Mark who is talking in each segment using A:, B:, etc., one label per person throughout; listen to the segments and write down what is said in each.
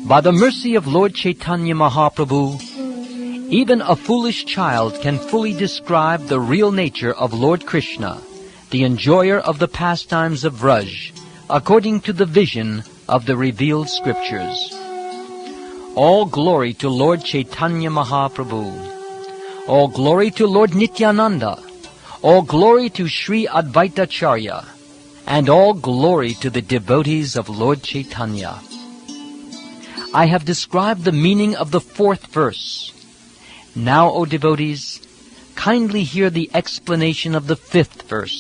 A: By the mercy of Lord Caitanya Mahaprabhu, even a foolish child can fully describe the real nature of Lord Krishna, the enjoyer of the pastimes of Vraj, according to the vision of the revealed scriptures. All glory to Lord Caitanya Mahaprabhu. All glory to Lord Nityananda. All glory to Sri Advaitacharya. And all glory to the devotees of Lord Caitanya. I have described the meaning of the 4th verse. Now, O devotees, kindly hear the explanation of the 5th verse.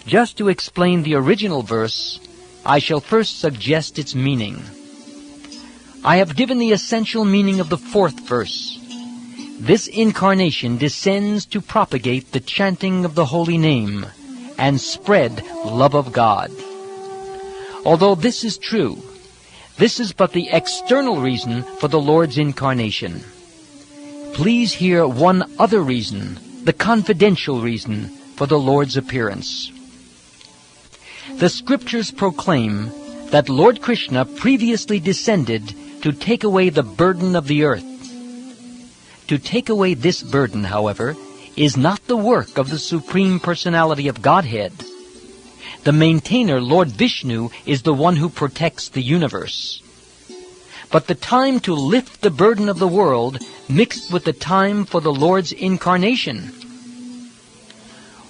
A: Just to explain the original verse, I shall first suggest its meaning. I have given the essential meaning of the 4th verse. This incarnation descends to propagate the chanting of the holy name and spread love of God. Although this is true, this is but the external reason for the Lord's incarnation. Please hear one other reason, the confidential reason for the Lord's appearance. The scriptures proclaim that Lord Krishna previously descended to take away the burden of the earth. To take away this burden, however, is not the work of the Supreme Personality of Godhead. The maintainer, Lord Vishnu, is the one who protects the universe. But the time to lift the burden of the world mixed with the time for the Lord's incarnation.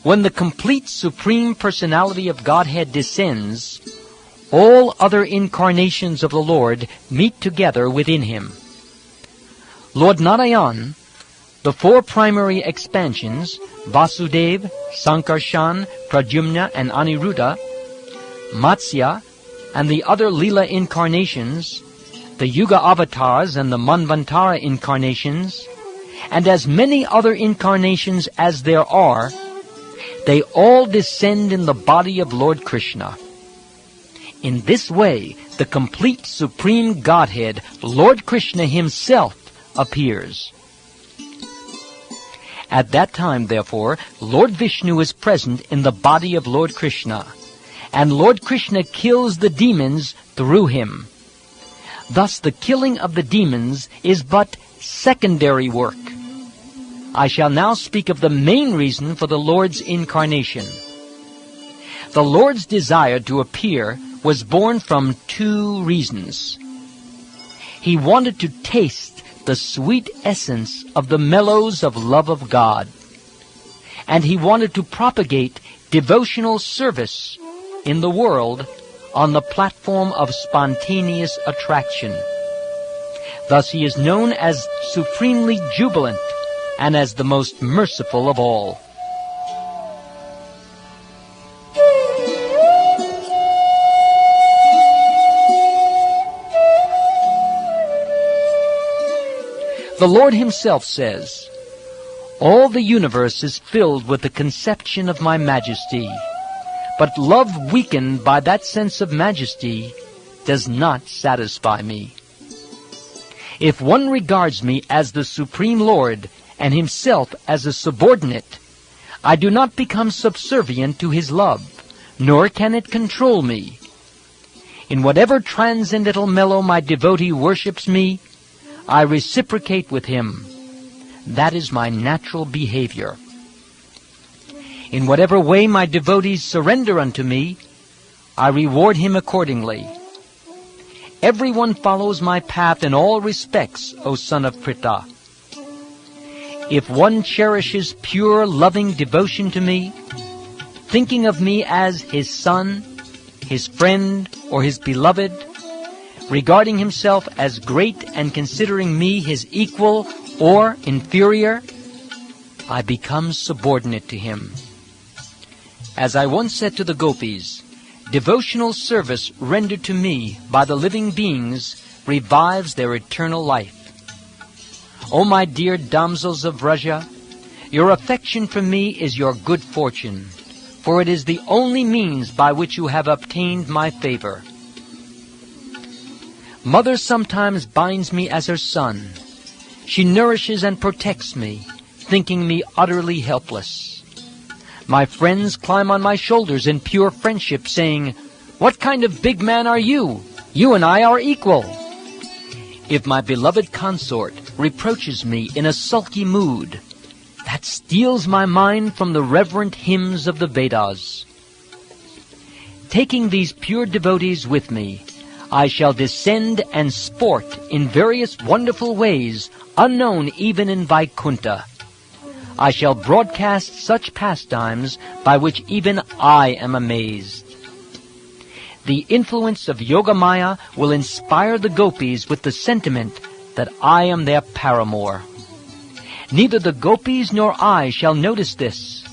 A: When the complete Supreme Personality of Godhead descends, all other incarnations of the Lord meet together within him. Lord Narayan, the 4 primary expansions, Vasudeva, Sankarshan, Pradyumna, and Aniruddha, Matsya, and the other Lila incarnations, the Yuga avatars and the Manvantara incarnations, and as many other incarnations as there are, they all descend in the body of Lord Krishna. In this way, the complete Supreme Godhead, Lord Krishna himself, appears. At that time, therefore, Lord Vishnu is present in the body of Lord Krishna, and Lord Krishna kills the demons through him. Thus, the killing of the demons is but secondary work. I shall now speak of the main reason for the Lord's incarnation. The Lord's desire to appear was born from 2 reasons. He wanted to taste the sweet essence of the mellows of love of God, and he wanted to propagate devotional service in the world on the platform of spontaneous attraction. Thus he is known as supremely jubilant and as the most merciful of all. The Lord himself says, "All the universe is filled with the conception of my majesty, but love weakened by that sense of majesty does not satisfy me. If one regards me as the Supreme Lord and himself as a subordinate, I do not become subservient to his love, nor can it control me. In whatever transcendental mellow my devotee worships me, I reciprocate with him. That is my natural behavior. In whatever way my devotees surrender unto me, I reward him accordingly. Everyone follows my path in all respects, O son of Pritha. If one cherishes pure, loving devotion to me, thinking of me as his son, his friend, or his beloved, regarding himself as great and considering me his equal or inferior, I become subordinate to him. As I once said to the gopis, devotional service rendered to me by the living beings revives their eternal life. O my dear damsels of Vraja, your affection for me is your good fortune, for it is the only means by which you have obtained my favor. Mother sometimes binds me as her son. She nourishes and protects me, thinking me utterly helpless. My friends climb on my shoulders in pure friendship, saying, "What kind of big man are you? You and I are equal." If my beloved consort reproaches me in a sulky mood, that steals my mind from the reverent hymns of the Vedas. Taking these pure devotees with me, I shall descend and sport in various wonderful ways unknown even in Vaikuntha. I shall broadcast such pastimes by which even I am amazed. The influence of Yogamaya will inspire the gopis with the sentiment that I am their paramour. Neither the gopis nor I shall notice this,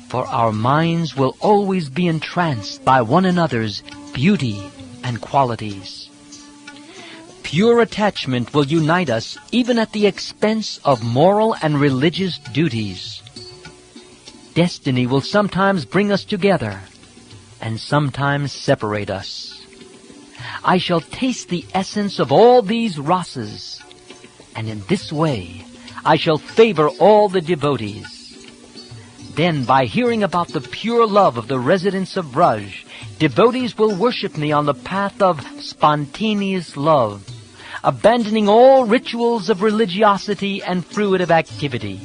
A: for our minds will always be entranced by one another's beauty and qualities. Pure attachment will unite us even at the expense of moral and religious duties. Destiny will sometimes bring us together and sometimes separate us. I shall taste the essence of all these rasas, and in this way I shall favor all the devotees. Then, by hearing about the pure love of the residents of Braj, devotees will worship me on the path of spontaneous love, abandoning all rituals of religiosity and fruitive activity.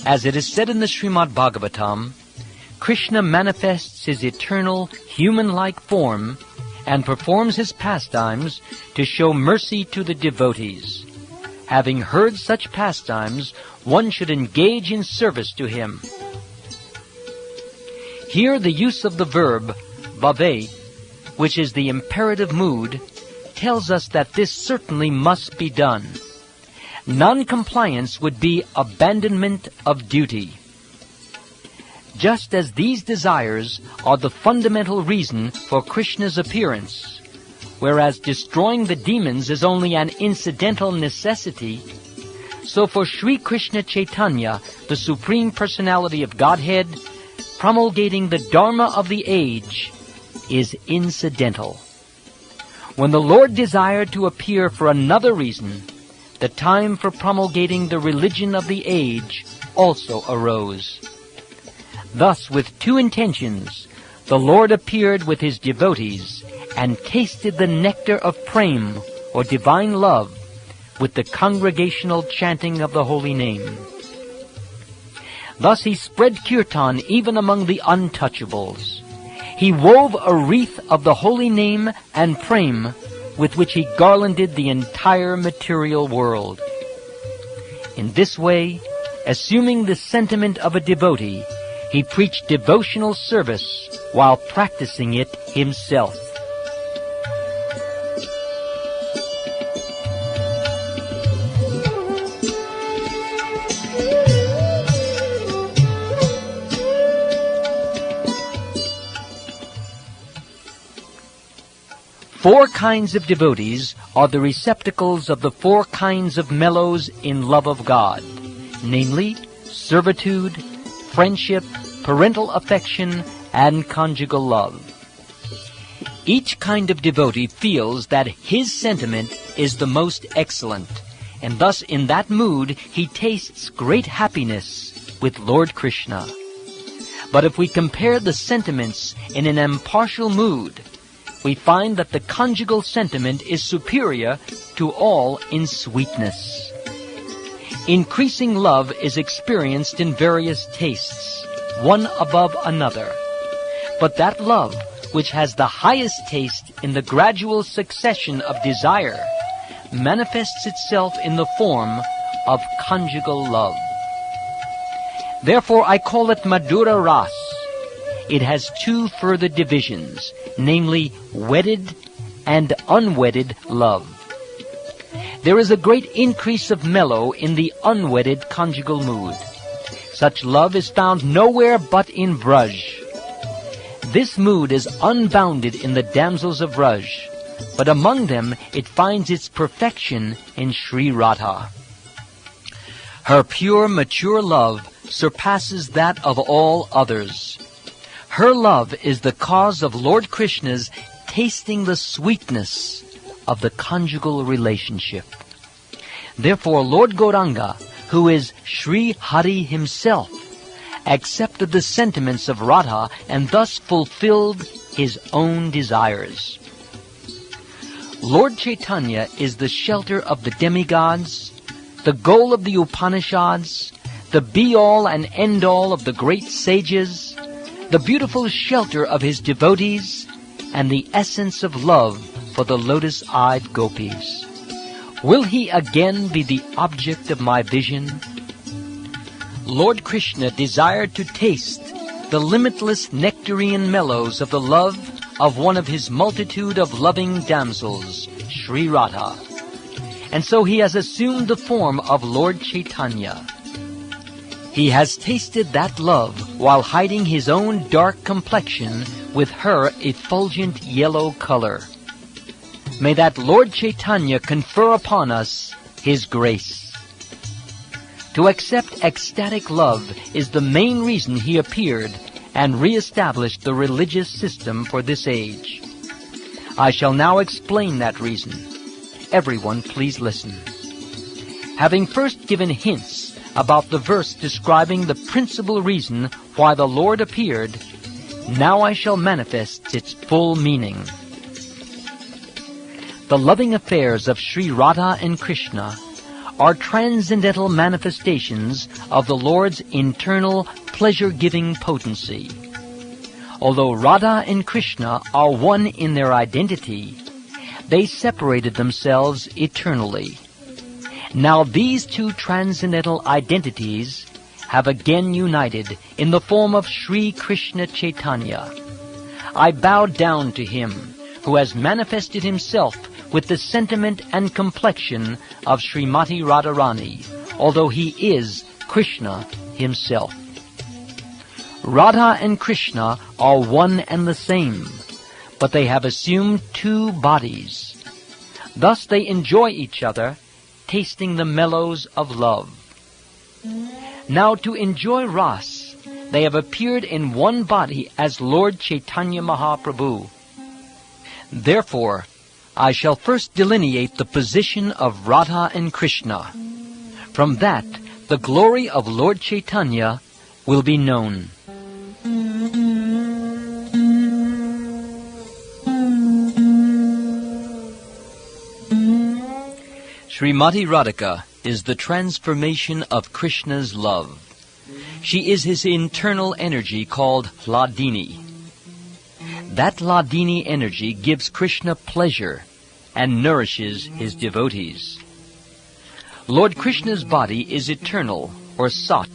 A: As it is said in the Srimad Bhagavatam, Krishna manifests his eternal, human-like form and performs his pastimes to show mercy to the devotees. Having heard such pastimes, one should engage in service to him. Here the use of the verb bhave, which is the imperative mood, tells us that this certainly must be done. Non-compliance would be abandonment of duty. Just as these desires are the fundamental reason for Krishna's appearance, whereas destroying the demons is only an incidental necessity, so for Sri Krishna Caitanya, the Supreme Personality of Godhead, promulgating the dharma of the age is incidental. When the Lord desired to appear for another reason, the time for promulgating the religion of the age also arose. Thus, with two intentions, the Lord appeared with his devotees and tasted the nectar of prem, or divine love, with the congregational chanting of the holy name. Thus he spread kirtan even among the untouchables. He wove a wreath of the holy name and prem with which he garlanded the entire material world. In this way, assuming the sentiment of a devotee, he preached devotional service while practicing it himself. Four kinds of devotees are the receptacles of the four kinds of mellows in love of God, namely servitude, friendship, parental affection, and conjugal love. Each kind of devotee feels that his sentiment is the most excellent, and thus in that mood he tastes great happiness with Lord Krishna. But if we compare the sentiments in an impartial mood, we find that the conjugal sentiment is superior to all in sweetness. Increasing love is experienced in various tastes, one above another. But that love, which has the highest taste in the gradual succession of desire, manifests itself in the form of conjugal love. Therefore I call it Madhura Ras. It has two further divisions, namely wedded and unwedded love. There is a great increase of mellow in the unwedded conjugal mood. Such love is found nowhere but in Braj. This mood is unbounded in the damsels of Braj, but among them it finds its perfection in Sri Radha. Her pure, mature love surpasses that of all others. Her love is the cause of Lord Krishna's tasting the sweetness of the conjugal relationship. Therefore, Lord Gauranga, who is Sri Hari himself, accepted the sentiments of Radha and thus fulfilled his own desires. Lord Chaitanya is the shelter of the demigods, the goal of the Upanishads, the be-all and end-all of the great sages, the beautiful shelter of his devotees, and the essence of love for the lotus-eyed gopis. Will he again be the object of my vision? Lord Krishna desired to taste the limitless nectarine mellows of the love of one of his multitude of loving damsels, Sri Radha. And so he has assumed the form of Lord Chaitanya. He has tasted that love while hiding his own dark complexion with her effulgent yellow color. May that Lord Chaitanya confer upon us his grace. To accept ecstatic love is the main reason he appeared and re-established the religious system for this age. I shall now explain that reason. Everyone, please listen. Having first given hints about the verse describing the principal reason why the Lord appeared, now I shall manifest its full meaning. The loving affairs of Sri Radha and Krishna are transcendental manifestations of the Lord's internal pleasure-giving potency. Although Radha and Krishna are one in their identity, they separated themselves eternally. Now these two transcendental identities have again united in the form of Sri Krishna Chaitanya. I bow down to him who has manifested himself with the sentiment and complexion of Srimati Radharani, although he is Krishna himself. Radha and Krishna are one and the same, but they have assumed two bodies. Thus they enjoy each other, tasting the mellows of love. Now to enjoy Ras, they have appeared in one body as Lord Caitanya Mahaprabhu. Therefore, I shall first delineate the position of Radha and Krishna. From that, the glory of Lord Chaitanya will be known. Srimati Radhika is the transformation of Krishna's love. She is his internal energy called Hladini. That Hladini energy gives Krishna pleasure and nourishes his devotees. Lord Krishna's body is eternal, or sat,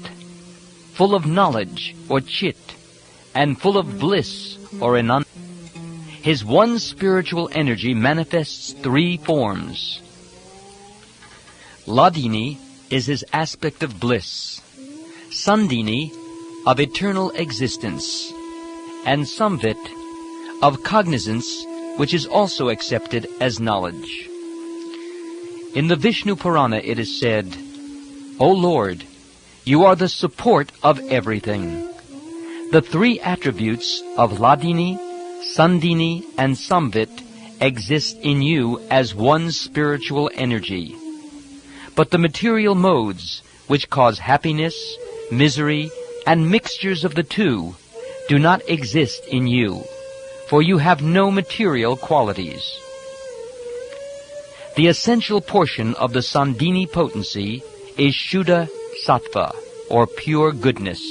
A: full of knowledge, or chit, and full of bliss, or ananda. His one spiritual energy manifests three forms. Hladini is his aspect of bliss, Sandini of eternal existence, and Samvit of cognizance, which is also accepted as knowledge. In the Vishnu Purana it is said, O Lord, you are the support of everything. The three attributes of Hladini, Sandini, and Samvit exist in you as one spiritual energy. But the material modes, which cause happiness, misery, and mixtures of the two, do not exist in you, for you have no material qualities. The essential portion of the Sandini potency is Shuddha Sattva, or pure goodness.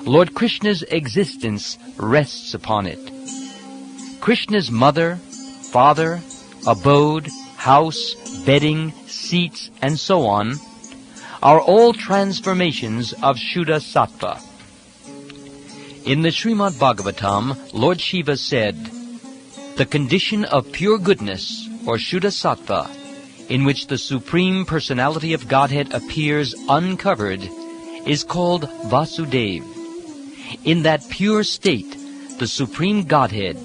A: Lord Krishna's existence rests upon it. Krishna's mother, father, abode, house, bedding, seats, and so on, are all transformations of Shuddha Sattva. In the Srimad Bhagavatam, Lord Shiva said, the condition of pure goodness, or Shuddha Sattva, in which the Supreme Personality of Godhead appears uncovered, is called Vasudeva. In that pure state, the Supreme Godhead,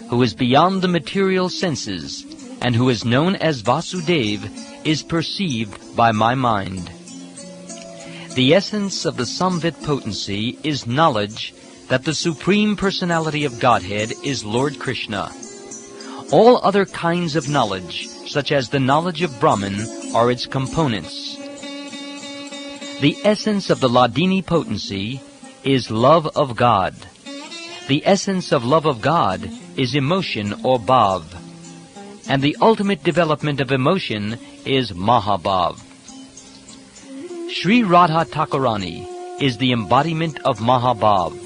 A: who is beyond the material senses, and who is known as Vasudeva, is perceived by my mind. The essence of the Samvit potency is knowledge that the Supreme Personality of Godhead is Lord Krishna. All other kinds of knowledge, such as the knowledge of Brahman, are its components. The essence of the Hladini potency is love of God. The essence of love of God is emotion or bhav, and the ultimate development of emotion is Mahabhav. Sri Radha Thakurani is the embodiment of Mahabhav.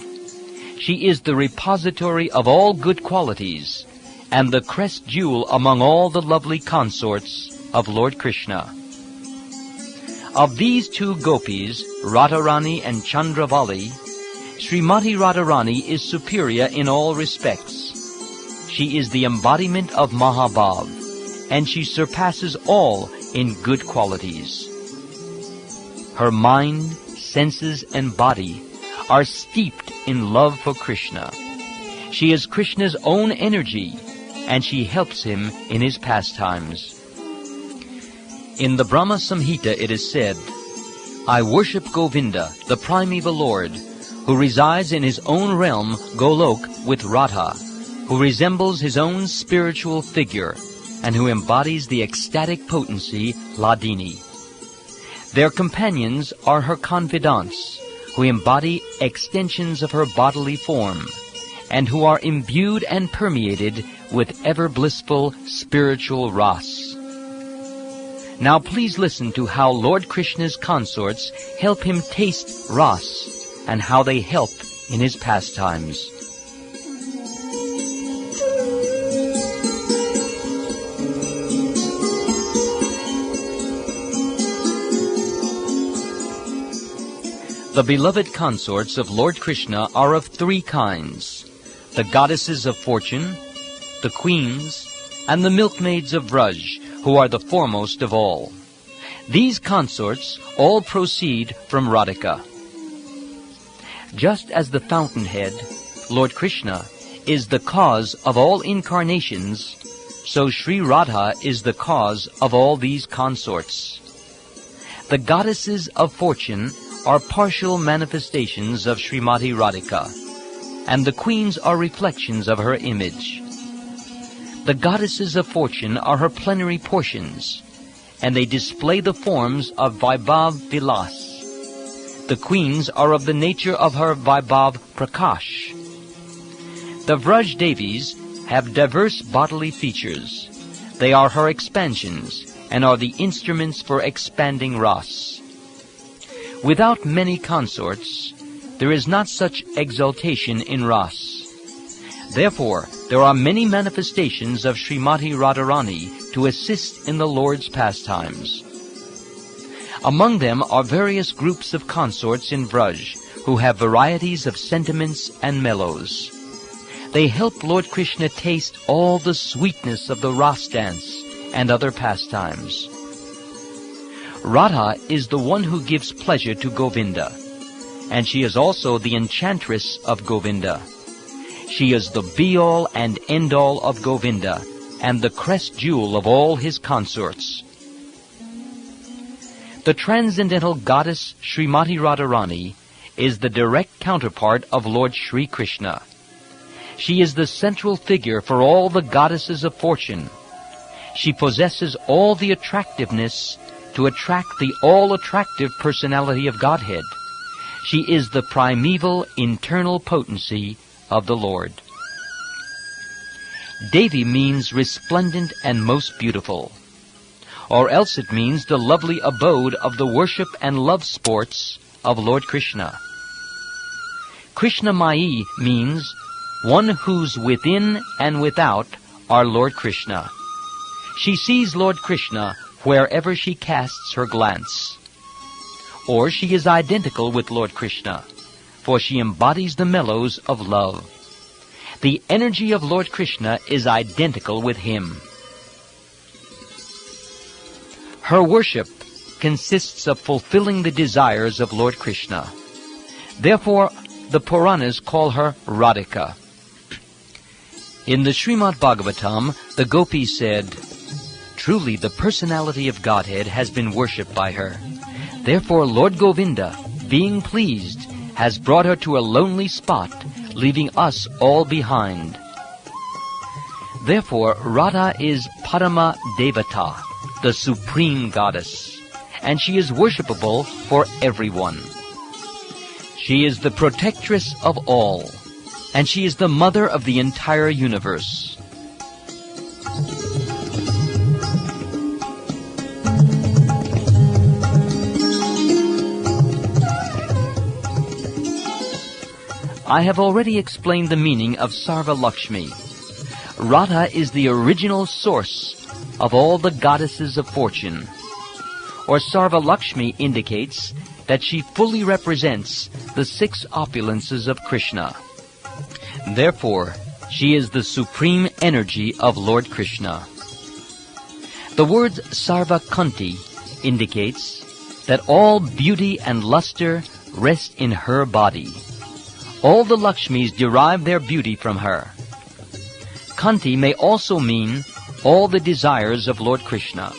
A: She is the repository of all good qualities and the crest jewel among all the lovely consorts of Lord Krishna. Of these two gopis, Radharani and Chandravali, Srimati Radharani is superior in all respects. She is the embodiment of Mahabhav, and she surpasses all in good qualities. Her mind, senses, and body are steeped in love for Krishna. She is Krishna's own energy, and she helps him in his pastimes. In the Brahma Samhita it is said, I worship Govinda, the primeval Lord, who resides in his own realm, Golok, with Radha, who resembles his own spiritual figure, and who embodies the ecstatic potency, Hladini. Their companions are her confidants, who embody extensions of her bodily form, and who are imbued and permeated with ever-blissful spiritual ras. Now please listen to how Lord Krishna's consorts help him taste ras, and how they help in his pastimes. The beloved consorts of Lord Krishna are of three kinds: the goddesses of fortune, the queens, and the milkmaids of Vraj, who are the foremost of all. These consorts all proceed from Radhika. Just as the fountainhead, Lord Krishna, is the cause of all incarnations, so Sri Radha is the cause of all these consorts. The goddesses of fortune are partial manifestations of Srimati Radhika, and the queens are reflections of her image. The goddesses of fortune are her plenary portions, and they display the forms of Vaibhav Vilas. The queens are of the nature of her Vaibhav Prakash. The Vraj Devis have diverse bodily features. They are her expansions, and are the instruments for expanding ras. Without many consorts, there is not such exaltation in ras. Therefore, there are many manifestations of Srimati Radharani to assist in the Lord's pastimes. Among them are various groups of consorts in Vraj, who have varieties of sentiments and mellows. They help Lord Krishna taste all the sweetness of the ras dance and other pastimes. Radha is the one who gives pleasure to Govinda, and she is also the enchantress of Govinda. She is the be-all and end-all of Govinda, and the crest jewel of all his consorts. The transcendental goddess Srimati Radharani is the direct counterpart of Lord Sri Krishna. She is the central figure for all the goddesses of fortune. She possesses all the attractiveness to attract the all-attractive personality of Godhead. She is the primeval internal potency of the Lord. Devi means resplendent and most beautiful, or else it means the lovely abode of the worship and love sports of Lord Krishna. Krishna Mai means one whose within and without are Lord Krishna. She sees Lord Krishna wherever she casts her glance. Or she is identical with Lord Krishna, for she embodies the mellows of love. The energy of Lord Krishna is identical with him. Her worship consists of fulfilling the desires of Lord Krishna. Therefore, the Puranas call her Radhika. In the Srimad Bhagavatam, the gopis said, "Truly the personality of Godhead has been worshipped by her. Therefore Lord Govinda, being pleased, has brought her to a lonely spot, leaving us all behind." Therefore Radha is Parama Devata, the supreme goddess, and she is worshipable for everyone. She is the protectress of all, and she is the mother of the entire universe. I have already explained the meaning of Sarva Lakshmi. Radha is the original source of all the goddesses of fortune, or Sarva Lakshmi indicates that she fully represents the 6 opulences of Krishna. Therefore, she is the supreme energy of Lord Krishna. The word Sarva Kanti indicates that all beauty and luster rest in her body. All the Lakshmis derive their beauty from her. Kanti may also mean all the desires of Lord Krishna.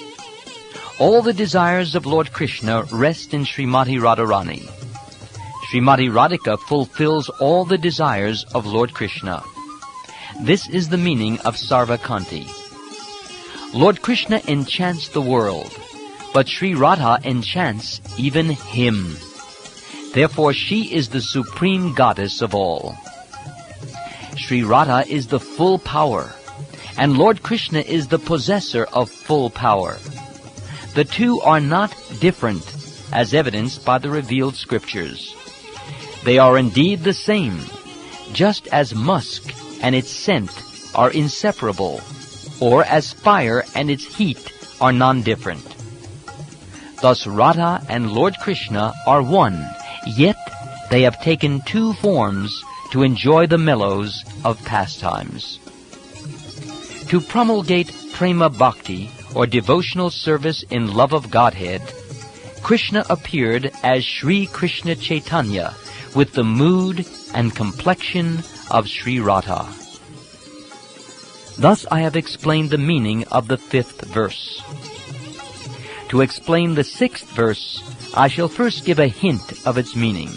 A: All the desires of Lord Krishna rest in Srimati Radharani. Srimati Radhika fulfills all the desires of Lord Krishna. This is the meaning of Sarva Kanti. Lord Krishna enchants the world, but Sri Radha enchants even him. Therefore, she is the supreme goddess of all. Sri Radha is the full power, and Lord Krishna is the possessor of full power. The two are not different, as evidenced by the revealed scriptures. They are indeed the same, just as musk and its scent are inseparable, or as fire and its heat are non-different. Thus Radha and Lord Krishna are one, yet they have taken 2 forms to enjoy the mellows of pastimes. To promulgate prema bhakti, or devotional service in love of Godhead, Krishna appeared as Sri Krishna Caitanya with the mood and complexion of Sri Radha. Thus I have explained the meaning of the 5th verse. To explain the 6th verse, I shall first give a hint of its meaning.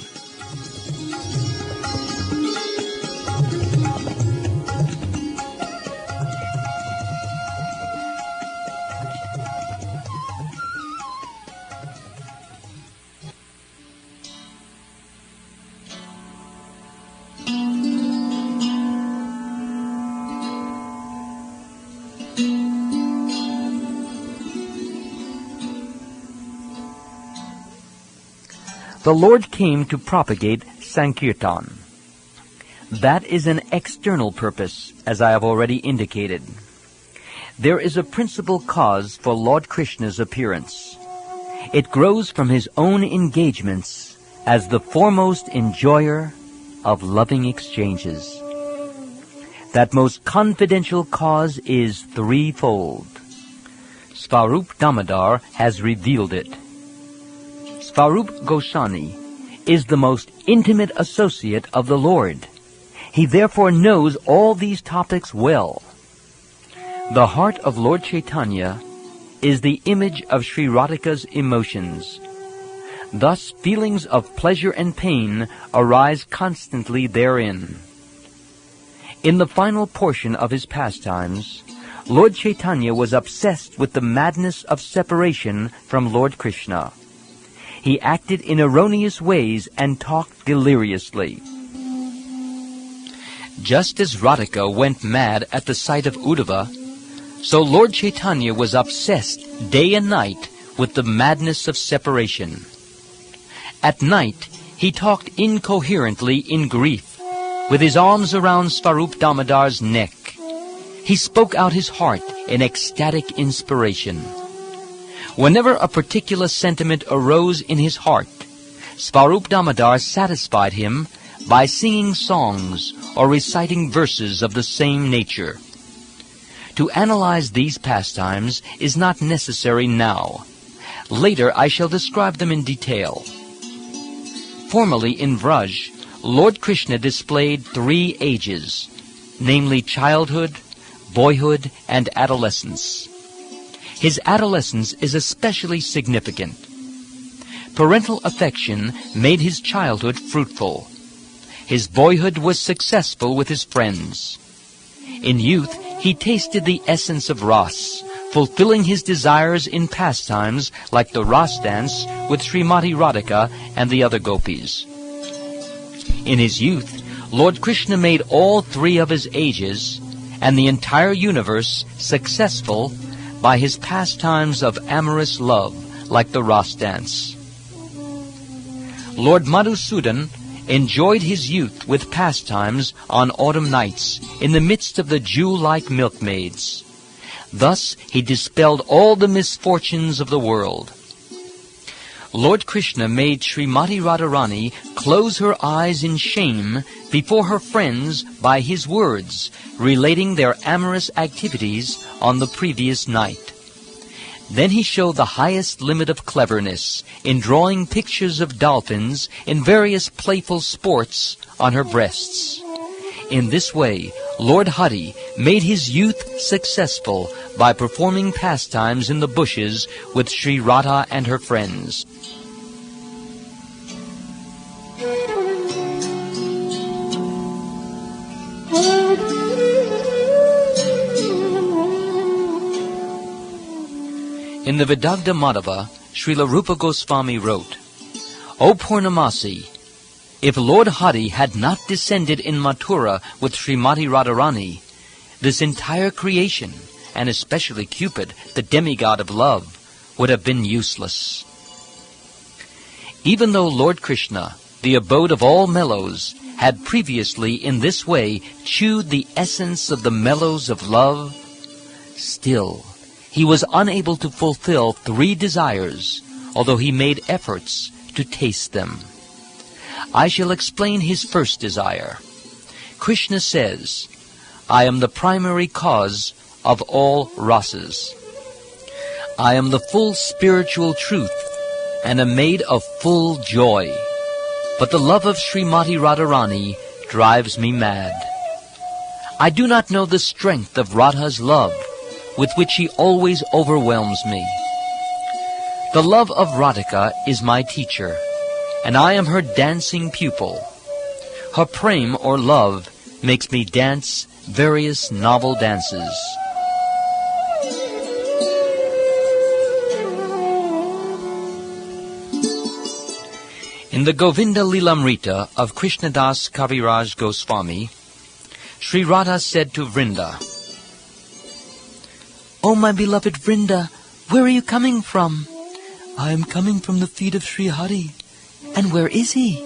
A: The Lord came to propagate Sankirtan. That is an external purpose, as I have already indicated. There is a principal cause for Lord Krishna's appearance. It grows from his own engagements as the foremost enjoyer of loving exchanges. That most confidential cause is threefold. Svarup Damodar has revealed it. Svarup Goswami is the most intimate associate of the Lord. He therefore knows all these topics well. The heart of Lord Chaitanya is the image of Sri Radhika's emotions. Thus feelings of pleasure and pain arise constantly therein. In the final portion of his pastimes, Lord Chaitanya was obsessed with the madness of separation from Lord Krishna. He acted in erroneous ways and talked deliriously. Just as Radhika went mad at the sight of Uddhava, so Lord Chaitanya was obsessed day and night with the madness of separation. At night, he talked incoherently in grief, with his arms around Svarup Damodar's neck. He spoke out his heart in ecstatic inspiration. Whenever a particular sentiment arose in his heart, Svarup Damodar satisfied him by singing songs or reciting verses of the same nature. To analyze these pastimes is not necessary now. Later I shall describe them in detail. Formerly in Vraj, Lord Krishna displayed 3 ages, namely childhood, boyhood, and adolescence. His adolescence is especially significant. Parental affection made his childhood fruitful. His boyhood was successful with his friends. In youth, he tasted the essence of Ras, fulfilling his desires in pastimes like the Ras dance with Srimati Radhika and the other gopis. In his youth, Lord Krishna made all three of his ages and the entire universe successful by his pastimes of amorous love, like the Ras dance. Lord Madhusudan enjoyed his youth with pastimes on autumn nights in the midst of the Jew-like milkmaids. Thus he dispelled all the misfortunes of the world. Lord Krishna made Srimati Radharani close her eyes in shame before her friends by his words, relating their amorous activities on the previous night. Then he showed the highest limit of cleverness in drawing pictures of dolphins in various playful sports on her breasts. In this way, Lord Hari made his youth successful by performing pastimes in the bushes with Sri Radha and her friends. In the Vidagdha Madhava, Srila Rupa Goswami wrote, O Purnamasi, if Lord Hari had not descended in Mathura with Srimati Radharani, this entire creation, and especially Cupid, the demigod of love, would have been useless. Even though Lord Krishna, the abode of all mellows, had previously in this way chewed the essence of the mellows of love, still he was unable to fulfill three desires, although he made efforts to taste them. I shall explain his first desire. Krishna says, I am the primary cause of all rasas. I am the full spiritual truth and am made of full joy. But the love of Srimati Radharani drives me mad. I do not know the strength of Radha's love, with which she always overwhelms me. The love of Radhika is my teacher, and I am her dancing pupil. Her prem, or love, makes me dance various novel dances. In the Govinda Lilamrita of Krishnadas Kaviraj Goswami, Sri Radha said to Vrinda, O my beloved Vrinda, where are you coming from? I am coming from the feet of Sri Hari. And where is he?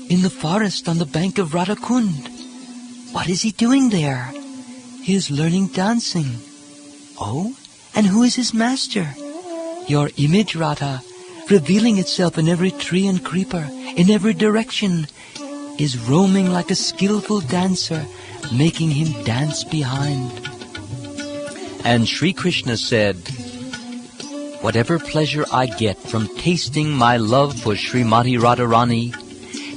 A: In the forest on the bank of Radhakund. What is he doing there? He is learning dancing. Oh, and who is his master? Your image, Radha, revealing itself in every tree and creeper, in every direction, is roaming like a skillful dancer, making him dance behind. And Sri Krishna said, whatever pleasure I get from tasting my love for Srimati Radharani,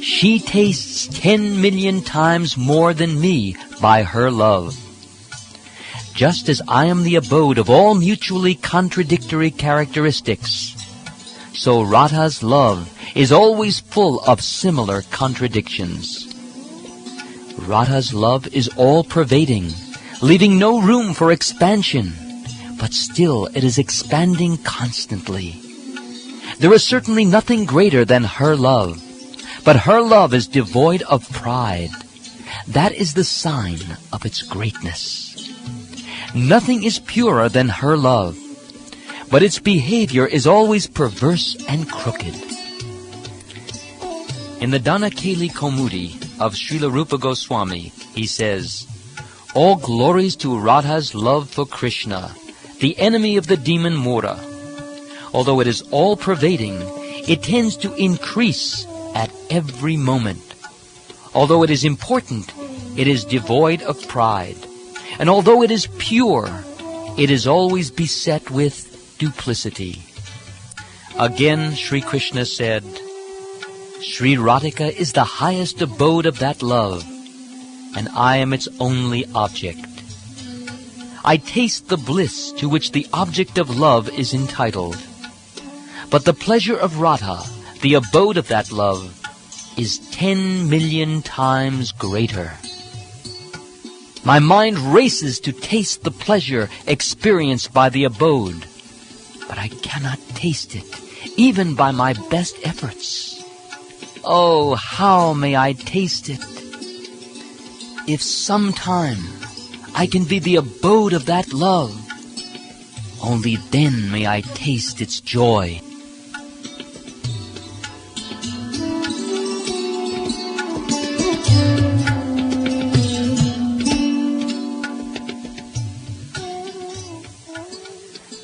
A: she tastes 10 million times more than me by her love. Just as I am the abode of all mutually contradictory characteristics, so Radha's love is always full of similar contradictions. Radha's love is all-pervading, leaving no room for expansion, but still it is expanding constantly. There is certainly nothing greater than her love, but her love is devoid of pride. That is the sign of its greatness. Nothing is purer than her love, but its behavior is always perverse and crooked. In the Danakeli Komudi of Srila Rupa Goswami, he says, all glories to Radha's love for Krishna, the enemy of the demon Mura. Although it is all-pervading, it tends to increase at every moment. Although it is important, it is devoid of pride. And although it is pure, it is always beset with duplicity. Again, Sri Krishna said, Sri Radhika is the highest abode of that love, and I am its only object. I taste the bliss to which the object of love is entitled. But the pleasure of Radha, the abode of that love, is 10 million times greater. My mind races to taste the pleasure experienced by the abode, but I cannot taste it, even by my best efforts. Oh, how may I taste it? If sometime I can be the abode of that love, only then may I taste its joy.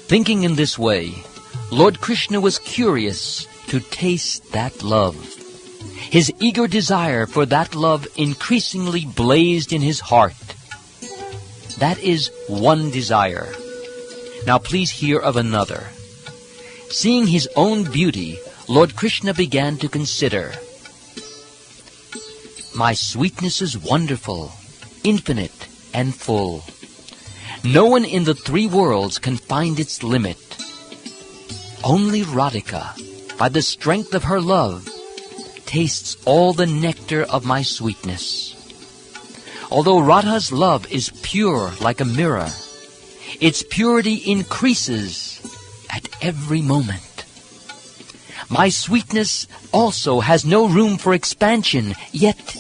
A: Thinking in this way, Lord Krishna was curious to taste that love. His eager desire for that love increasingly blazed in his heart. That is one desire. Now please hear of another. Seeing his own beauty, Lord Krishna began to consider, my sweetness is wonderful, infinite, and full. No one in the three worlds can find its limit. Only Radhika, by the strength of her love, tastes all the nectar of my sweetness. Although Radha's love is pure like a mirror, its purity increases at every moment. My sweetness also has no room for expansion, yet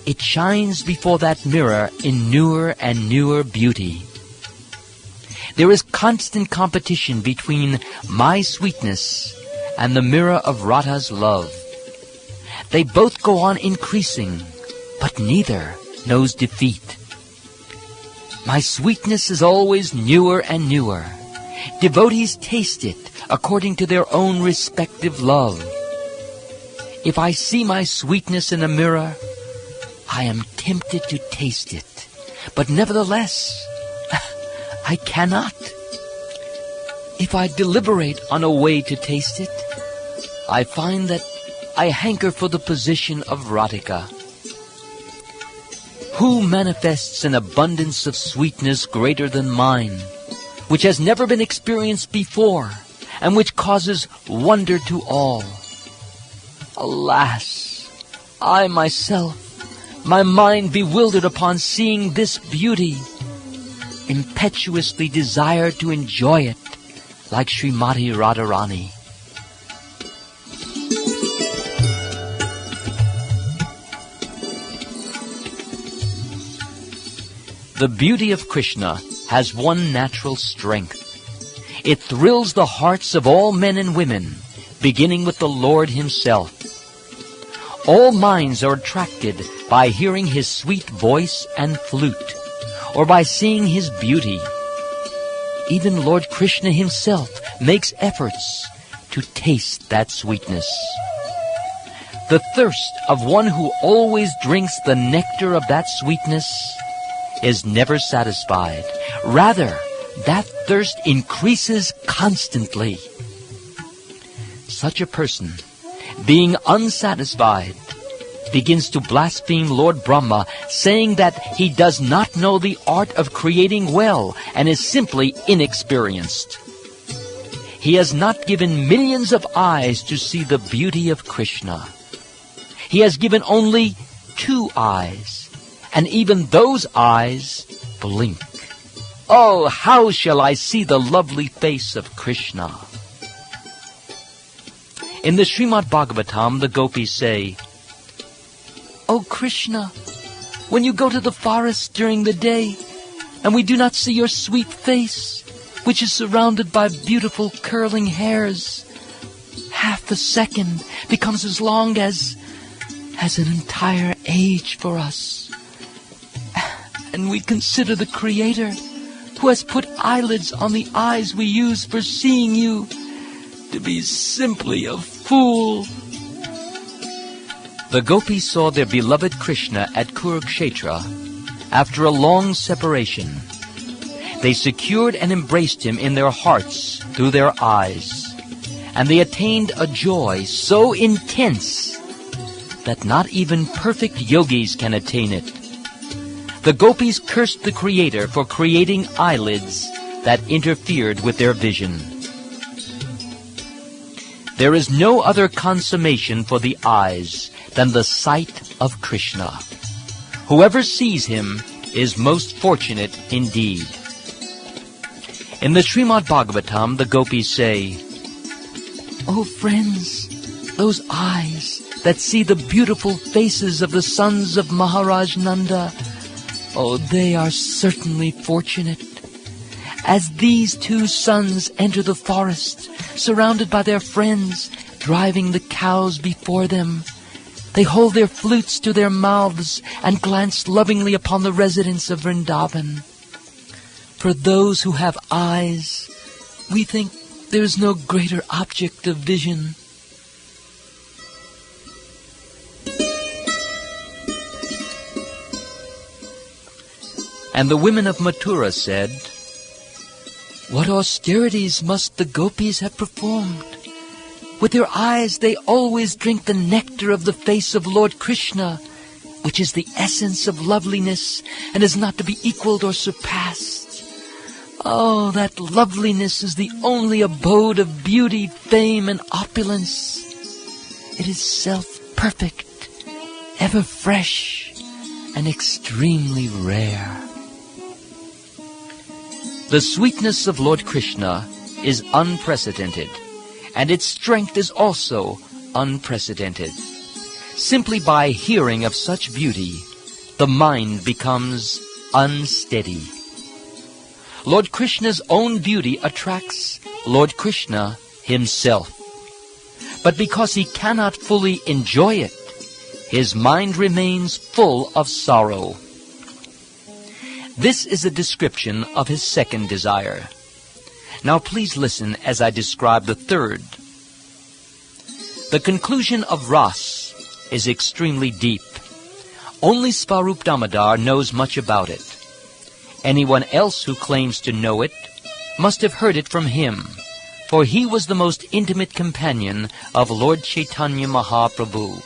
A: it shines before that mirror in newer and newer beauty. There is constant competition between my sweetness and the mirror of Radha's love. They both go on increasing, but neither knows defeat. My sweetness is always newer and newer. Devotees taste it according to their own respective love. If I see my sweetness in a mirror, I am tempted to taste it, but nevertheless, I cannot. If I deliberate on a way to taste it, I find that I hanker for the position of Radhika. Who manifests an abundance of sweetness greater than mine, which has never been experienced before, and which causes wonder to all? Alas, I myself, my mind bewildered upon seeing this beauty, impetuously desire to enjoy it like Srimati Radharani. The beauty of Krishna has one natural strength. It thrills the hearts of all men and women, beginning with the Lord himself. All minds are attracted by hearing his sweet voice and flute, or by seeing his beauty. Even Lord Krishna himself makes efforts to taste that sweetness. The thirst of one who always drinks the nectar of that sweetness is never satisfied. Rather, that thirst increases constantly. Such a person, being unsatisfied, begins to blaspheme Lord Brahma, saying that he does not know the art of creating well and is simply inexperienced. He has not given millions of eyes to see the beauty of Krishna. He has given only 2 eyes, and even those eyes blink. Oh, how shall I see the lovely face of Krishna? In the Srimad Bhagavatam, the gopis say, "O Krishna, when you go to the forest during the day, and we do not see your sweet face, which is surrounded by beautiful curling hairs, half a second becomes as long as an entire age for us. And we consider the Creator, who has put eyelids on the eyes we use for seeing you, to be simply a fool." The gopis saw their beloved Krishna at Kurukshetra after a long separation. They secured and embraced him in their hearts through their eyes, and they attained a joy so intense that not even perfect yogis can attain it. The gopis cursed the Creator for creating eyelids that interfered with their vision. There is no other consummation for the eyes than the sight of Krishna. Whoever sees him is most fortunate indeed. In the Srimad Bhagavatam, the gopis say, "O friends, those eyes, that see the beautiful faces of the sons of Maharaj Nanda, oh, they are certainly fortunate. As these two sons enter the forest, surrounded by their friends, driving the cows before them, they hold their flutes to their mouths and glance lovingly upon the residents of Vrindavan. For those who have eyes, we think there is no greater object of vision. And the women of Mathura said, "What austerities must the gopis have performed? With their eyes they always drink the nectar of the face of Lord Krishna, which is the essence of loveliness and is not to be equaled or surpassed. Oh, that loveliness is the only abode of beauty, fame, and opulence. It is self-perfect, ever fresh, and extremely rare." The sweetness of Lord Krishna is unprecedented, and its strength is also unprecedented. Simply by hearing of such beauty, the mind becomes unsteady. Lord Krishna's own beauty attracts Lord Krishna himself. But because he cannot fully enjoy it, his mind remains full of sorrow. This is a description of his second desire. Now please listen as I describe the third. The conclusion of Ras is extremely deep. Only Svarup Damodar knows much about it. Anyone else who claims to know it must have heard it from him, for he was the most intimate companion of Lord Caitanya Mahaprabhu.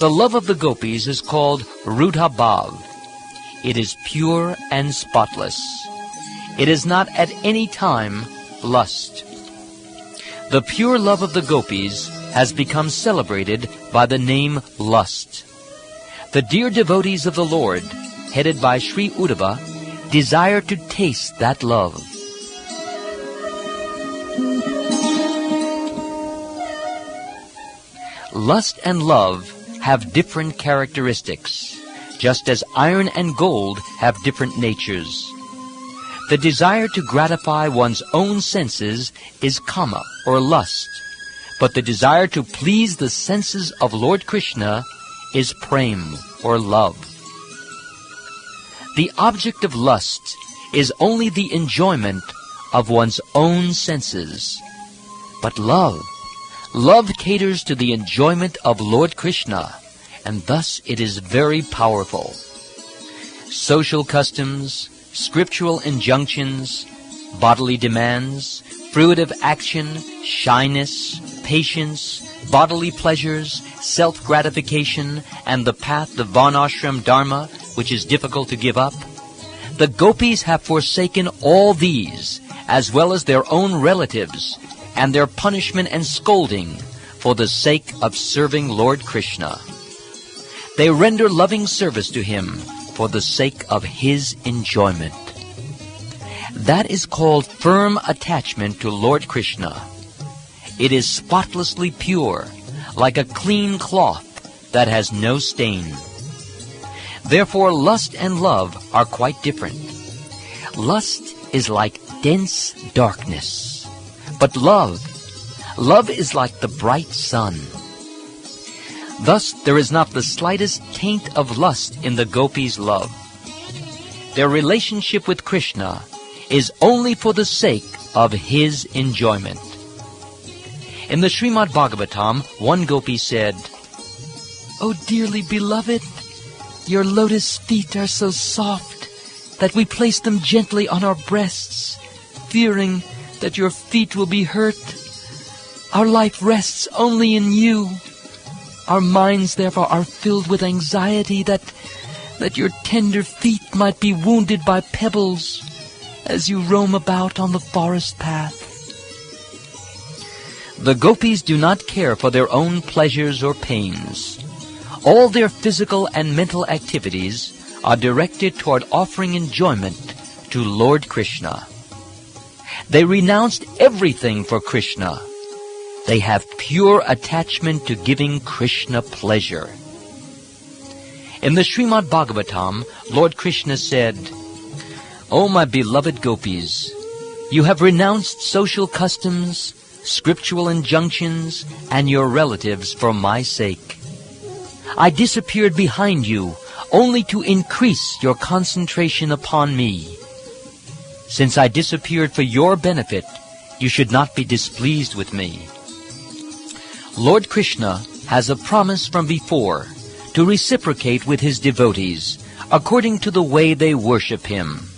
A: The love of the gopis is called Rudha Bhav. It is pure and spotless. It is not at any time lust. The pure love of the gopis has become celebrated by the name lust. The dear devotees of the Lord, headed by Sri Uddhava, desire to taste that love. Lust and love have different characteristics, just as iron and gold have different natures. The desire to gratify one's own senses is kama, or lust, but the desire to please the senses of Lord Krishna is prem, or love. The object of lust is only the enjoyment of one's own senses. But love caters to the enjoyment of Lord Krishna, and thus it is very powerful. Social customs, scriptural injunctions, bodily demands, fruitive action, shyness, patience, bodily pleasures, self-gratification, and the path of varnashram dharma, which is difficult to give up. The gopis have forsaken all these, as well as their own relatives, and their punishment and scolding, for the sake of serving Lord Krishna. They render loving service to him for the sake of his enjoyment. That is called firm attachment to Lord Krishna. It is spotlessly pure, like a clean cloth that has no stain. Therefore, lust and love are quite different. Lust is like dense darkness. But love is like the bright sun. Thus, there is not the slightest taint of lust in the gopis' love. Their relationship with Krishna is only for the sake of his enjoyment. In the Srimad Bhagavatam, one gopi said, "O dearly beloved, your lotus feet are so soft that we place them gently on our breasts, fearing that your feet will be hurt. Our life rests only in you. Our minds, therefore, are filled with anxiety that your tender feet might be wounded by pebbles as you roam about on the forest path." The gopis do not care for their own pleasures or pains. All their physical and mental activities are directed toward offering enjoyment to Lord Krishna. They renounced everything for Krishna. They have pure attachment to giving Krishna pleasure. In the Srimad Bhagavatam, Lord Krishna said, "O my beloved gopis, you have renounced social customs, scriptural injunctions, and your relatives for my sake. I disappeared behind you only to increase your concentration upon me. Since I disappeared for your benefit, you should not be displeased with me." Lord Krishna has a promise from before to reciprocate with his devotees according to the way they worship him.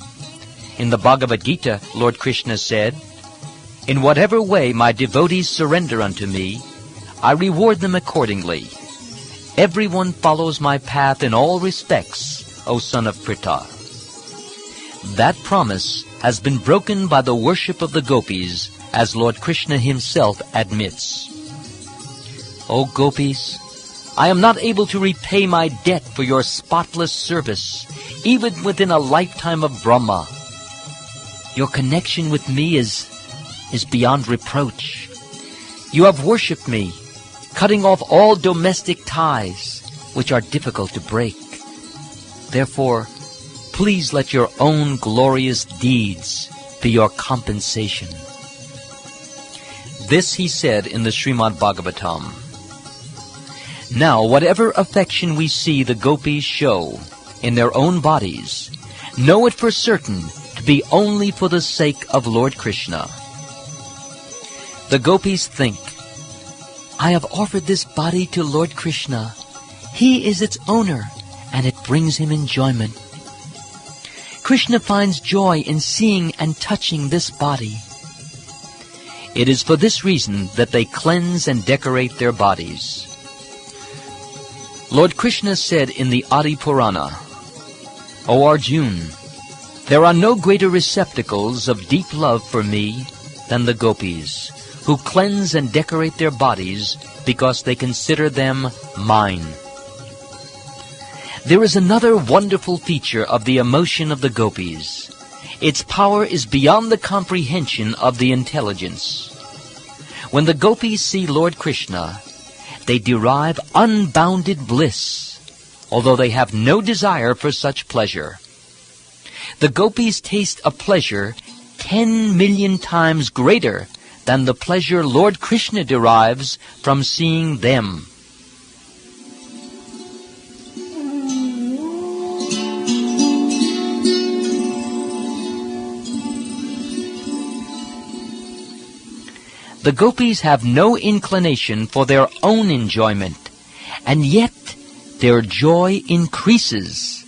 A: In the Bhagavad Gita, Lord Krishna said, "In whatever way my devotees surrender unto me, I reward them accordingly. Everyone follows my path in all respects, O son of Pritha." That promise has been broken by the worship of the gopis, as Lord Krishna himself admits. "O gopis, I am not able to repay my debt for your spotless service, even within a lifetime of Brahma. Your connection with me is beyond reproach. You have worshipped me, cutting off all domestic ties, which are difficult to break. Therefore, please let your own glorious deeds be your compensation." This he said in the Srimad Bhagavatam. Now, whatever affection we see the gopis show in their own bodies, know it for certain to be only for the sake of Lord Krishna. The gopis think, "I have offered this body to Lord Krishna. He is its owner, and it brings him enjoyment. Krishna finds joy in seeing and touching this body." It is for this reason that they cleanse and decorate their bodies. Lord Krishna said in the Adi Purana, "O Arjun, there are no greater receptacles of deep love for me than the gopis, who cleanse and decorate their bodies because they consider them mine." There is another wonderful feature of the emotion of the gopis. Its power is beyond the comprehension of the intelligence. When the gopis see Lord Krishna, they derive unbounded bliss, although they have no desire for such pleasure. The gopis taste a pleasure 10 million times greater than the pleasure Lord Krishna derives from seeing them. The gopis have no inclination for their own enjoyment, and yet their joy increases.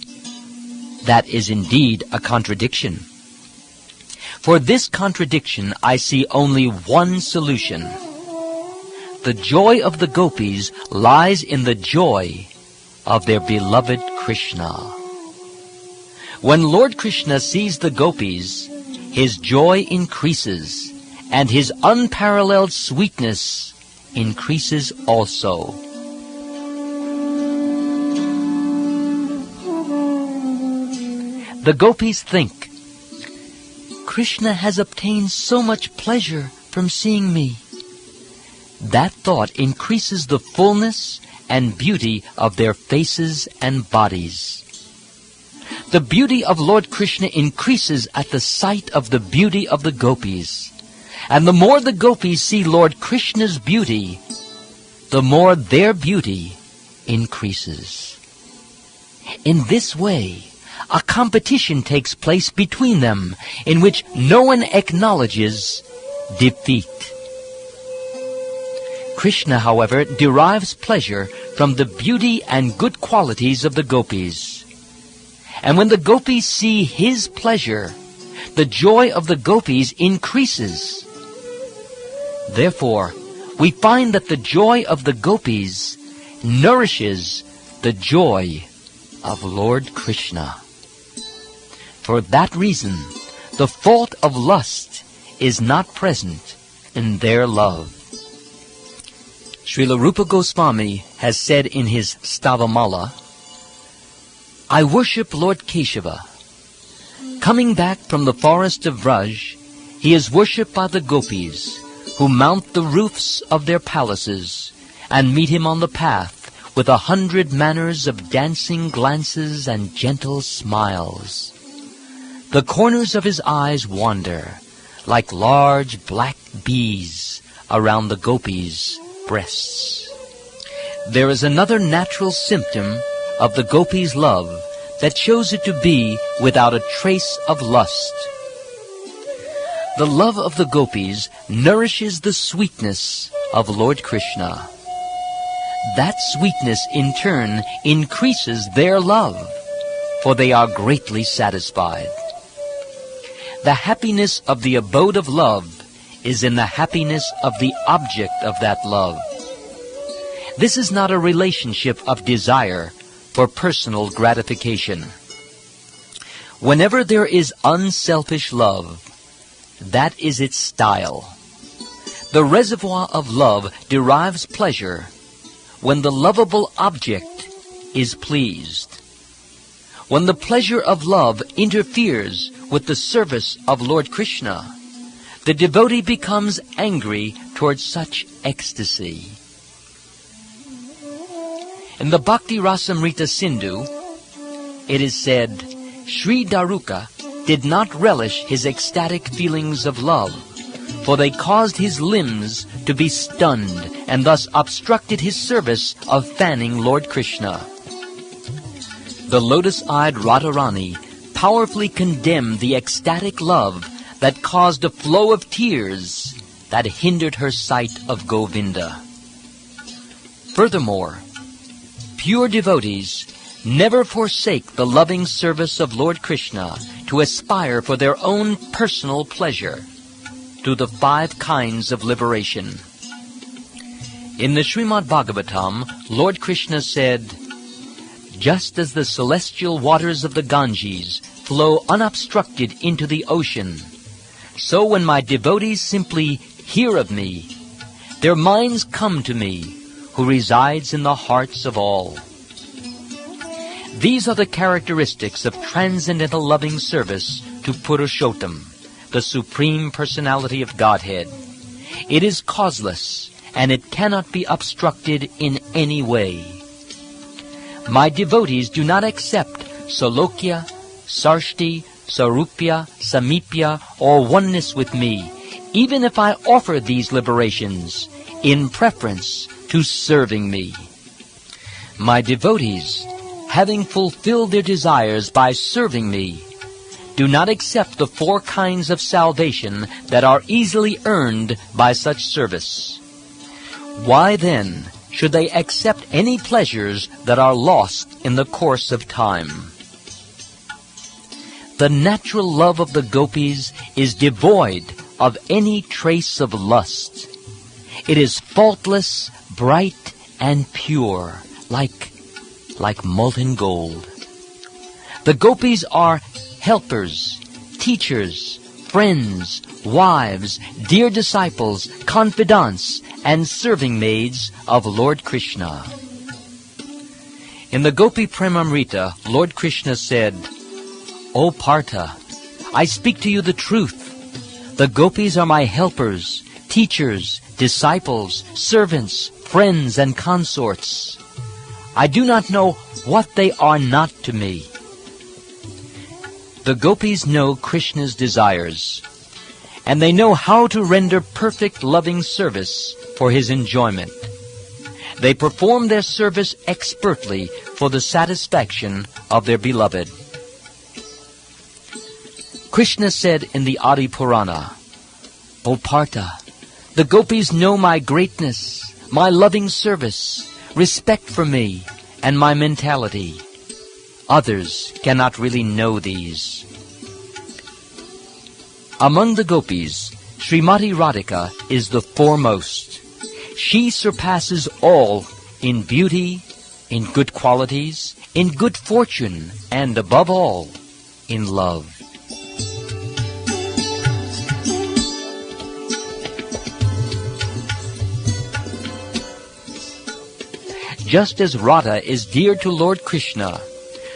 A: That is indeed a contradiction. For this contradiction I see only one solution. The joy of the gopis lies in the joy of their beloved Krishna. When Lord Krishna sees the gopis, his joy increases, and his unparalleled sweetness increases also. The gopis think, "Krishna has obtained so much pleasure from seeing me." That thought increases the fullness and beauty of their faces and bodies. The beauty of Lord Krishna increases at the sight of the beauty of the gopis. And the more the gopis see Lord Krishna's beauty, the more their beauty increases. In this way, a competition takes place between them in which no one acknowledges defeat. Krishna, however, derives pleasure from the beauty and good qualities of the gopis. And when the gopis see his pleasure, the joy of the gopis increases. Therefore, we find that the joy of the gopis nourishes the joy of Lord Krishna. For that reason, the fault of lust is not present in their love. Srila Rupa Goswami has said in his Stavamala, I worship Lord Keshava. Coming back from the forest of Vraj, he is worshipped by the gopis, who mount the roofs of their palaces and meet him on the path with 100 manners of dancing glances and gentle smiles. The corners of his eyes wander like large black bees around the gopis' breasts. There is another natural symptom of the gopis' love that shows it to be without a trace of lust. The love of the gopis nourishes the sweetness of Lord Krishna. That sweetness in turn increases their love, for they are greatly satisfied. The happiness of the abode of love is in the happiness of the object of that love. This is not a relationship of desire for personal gratification. Whenever there is unselfish love, that is its style. The reservoir of love derives pleasure when the lovable object is pleased. When the pleasure of love interferes with the service of Lord Krishna, the devotee becomes angry towards such ecstasy. In the Bhakti Rasamrita Sindhu, it is said, Sri Daruka did not relish his ecstatic feelings of love, for they caused his limbs to be stunned and thus obstructed his service of fanning Lord Krishna. The lotus-eyed Radharani powerfully condemned the ecstatic love that caused a flow of tears that hindered her sight of Govinda. Furthermore, pure devotees never forsake the loving service of Lord Krishna to aspire for their own personal pleasure through the 5 kinds of liberation. In the Srimad Bhagavatam, Lord Krishna said, just as the celestial waters of the Ganges flow unobstructed into the ocean, so when my devotees simply hear of me, their minds come to me, who resides in the hearts of all. These are the characteristics of transcendental loving service to Purushottam, the Supreme Personality of Godhead. It is causeless, and it cannot be obstructed in any way. My devotees do not accept Salokya, Sarshti, Sarupya, Samipya, or oneness with me, even if I offer these liberations in preference to serving me. My devotees, having fulfilled their desires by serving me, do not accept the 4 kinds of salvation that are easily earned by such service. Why then should they accept any pleasures that are lost in the course of time? The natural love of the gopis is devoid of any trace of lust. It is faultless, bright, and pure, like molten gold. The gopis are helpers, teachers, friends, wives, dear disciples, confidants, and serving maids of Lord Krishna. In the Gopi Premamrita, Lord Krishna said, O Partha, I speak to you the truth. The gopis are my helpers, teachers, disciples, servants, friends, and consorts. I do not know what they are not to me. The gopis know Krishna's desires, and they know how to render perfect loving service for his enjoyment. They perform their service expertly for the satisfaction of their beloved. Krishna said in the Adi Purana, O Partha, the gopis know my greatness, my loving service, respect for me, and my mentality. Others cannot really know these. Among the gopis, Srimati Radhika is the foremost. She surpasses all in beauty, in good qualities, in good fortune, and above all, in love. Just as Radha is dear to Lord Krishna,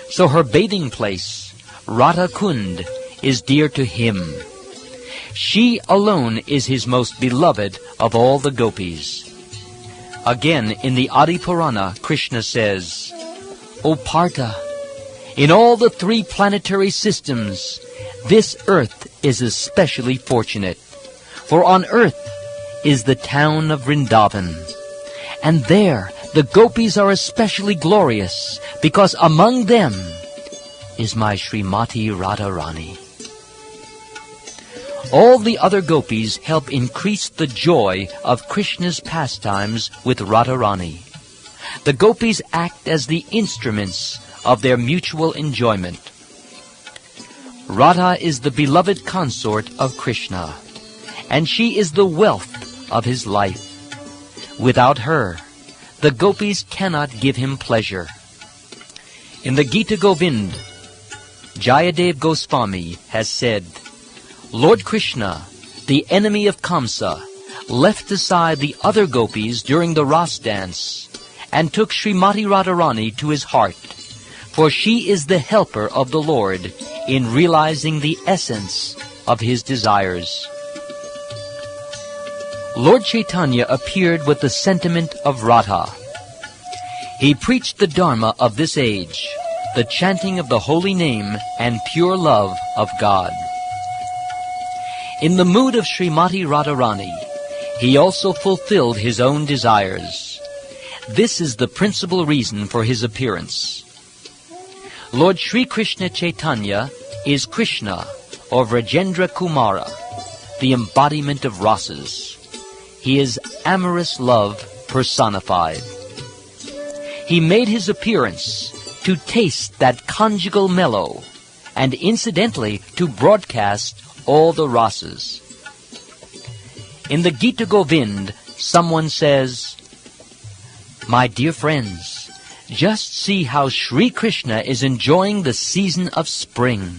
A: so her bathing place, Radhakunda, is dear to him. She alone is his most beloved of all the gopis. Again, in the Adi Purana, Krishna says, O Partha, in all the 3 planetary systems, this earth is especially fortunate. For on earth is the town of Vrindavan, and there the gopis are especially glorious, because among them is my Srimati Radharani. All the other gopis help increase the joy of Krishna's pastimes with Radharani. The gopis act as the instruments of their mutual enjoyment. Radha is the beloved consort of Krishna, and she is the wealth of his life. Without her, the gopis cannot give him pleasure. In the Gita Govind, Jayadev Goswami has said, Lord Krishna, the enemy of Kamsa, left aside the other gopis during the Ras dance and took Srimati Radharani to his heart, for she is the helper of the Lord in realizing the essence of his desires. Lord Caitanya appeared with the sentiment of Radha. He preached the dharma of this age, the chanting of the holy name and pure love of God. In the mood of Srimati Radharani, he also fulfilled his own desires. This is the principal reason for his appearance. Lord Sri Krishna Chaitanya is Krishna, or Vrajendra Kumara, the embodiment of rasas. He is amorous love personified. He made his appearance to taste that conjugal mellow, and incidentally to broadcast all the rasas. In the Gita Govind, someone says, My dear friends, just see how Sri Krishna is enjoying the season of spring.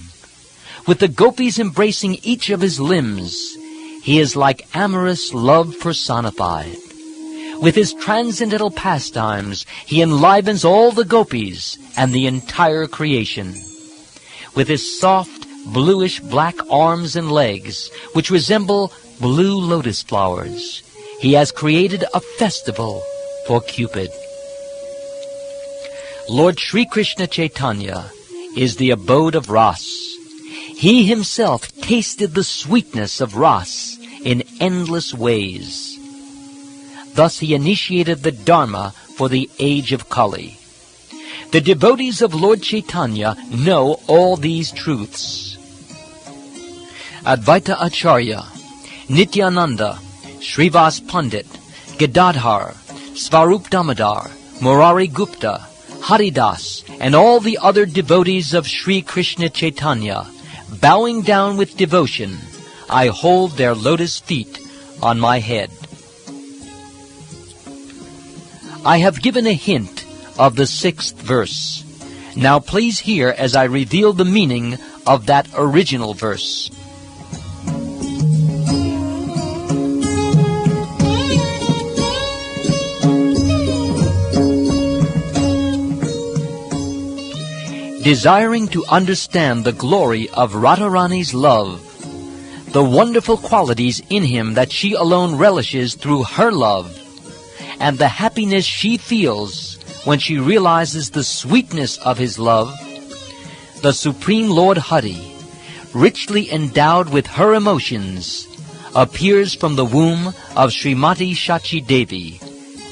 A: With the gopis embracing each of his limbs, he is like amorous love personified. With his transcendental pastimes, he enlivens all the gopis and the entire creation. With his soft, bluish-black arms and legs, which resemble blue lotus flowers, he has created a festival for Cupid. Lord Sri Krishna Chaitanya is the abode of Ras. He himself tasted the sweetness of Ras in endless ways. Thus he initiated the Dharma for the age of Kali. The devotees of Lord Chaitanya know all these truths. Advaita Acharya, Nityananda, Srivas Pandit, Gadadhar, Svarup Damodar, Murari Gupta, Haridas, and all the other devotees of Sri Krishna Chaitanya, bowing down with devotion, I hold their lotus feet on my head. I have given a hint of the 6th verse. Now please hear as I reveal the meaning of that original verse. Desiring to understand the glory of Radharani's love, the wonderful qualities in him that she alone relishes through her love, and the happiness she feels when she realizes the sweetness of his love, the Supreme Lord Hari, richly endowed with her emotions, appears from the womb of Srimati Shachi Devi,